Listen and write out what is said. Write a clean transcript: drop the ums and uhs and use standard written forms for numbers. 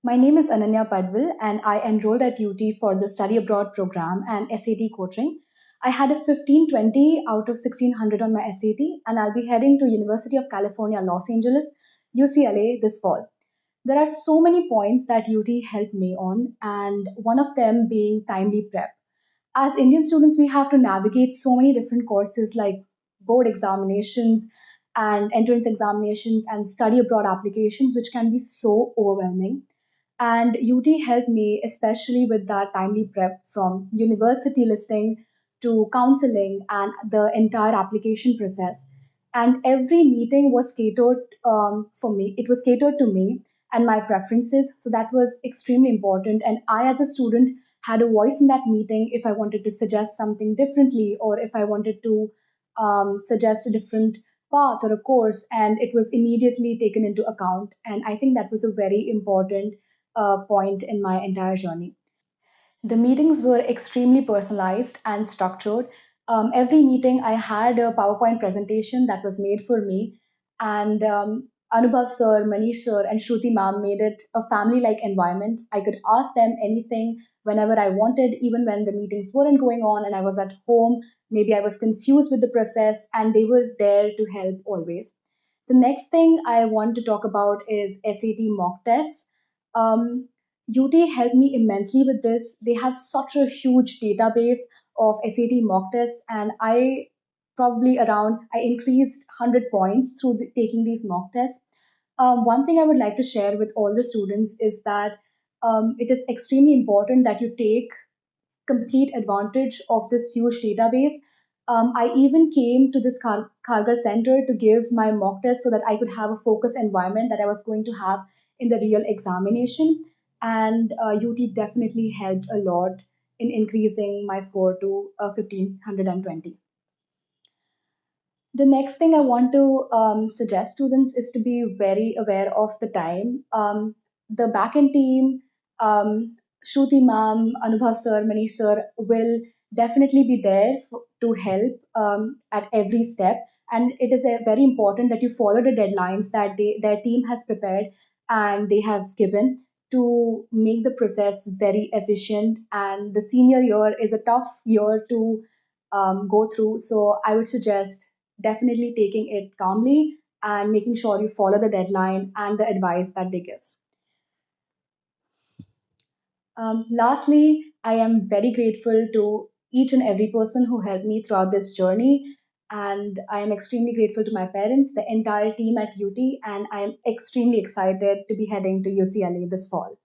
My name is Ananya Padwal, and I enrolled at UT for the study abroad program and SAT coaching. I had a 1520 out of 1600 on my SAT, and I'll be heading to University of California, Los Angeles, UCLA this fall. There are so many points that UT helped me on, and one of them being timely prep. As Indian students, we have to navigate so many different courses like board examinations and entrance examinations and study abroad applications, which can be so overwhelming. And UT helped me, especially with that timely prep from university listing to counseling and the entire application process. And every meeting was catered for me, it was catered to me and my preferences. So that was extremely important. And I, as a student, had a voice in that meeting if I wanted to suggest something differently or if I wanted to suggest a different path or a course, and it was immediately taken into account. And I think that was a very important point in my entire journey. The meetings were extremely personalized and structured. Every meeting, I had a PowerPoint presentation that was made for me, and Anubhav sir, Manish sir, and Shruti ma'am made it a family like environment. I could ask them anything whenever I wanted, even when the meetings weren't going on and I was at home. Maybe I was confused with the process, and they were there to help always. The next thing I want to talk about is SAT mock tests. UT helped me immensely with this. They have such a huge database of SAT mock tests, and I increased 100 points through taking these mock tests. One thing I would like to share with all the students is that it is extremely important that you take complete advantage of this huge database. I even came to this Kargar center to give my mock test so that I could have a focused environment that I was going to have in the real examination. And UT definitely helped a lot in increasing my score to 1520. The next thing I want to suggest students is to be very aware of the time. The backend team, Shruti ma'am, Anubhav sir, Manish sir will definitely be there to help at every step. And it is very important that you follow the deadlines that their team has prepared and they have given to make the process very efficient. And the senior year is a tough year to go through. So I would suggest definitely taking it calmly and making sure you follow the deadline and the advice that they give. Lastly, I am very grateful to each and every person who helped me throughout this journey. And I am extremely grateful to my parents, the entire team at UT, and I am extremely excited to be heading to UCLA this fall.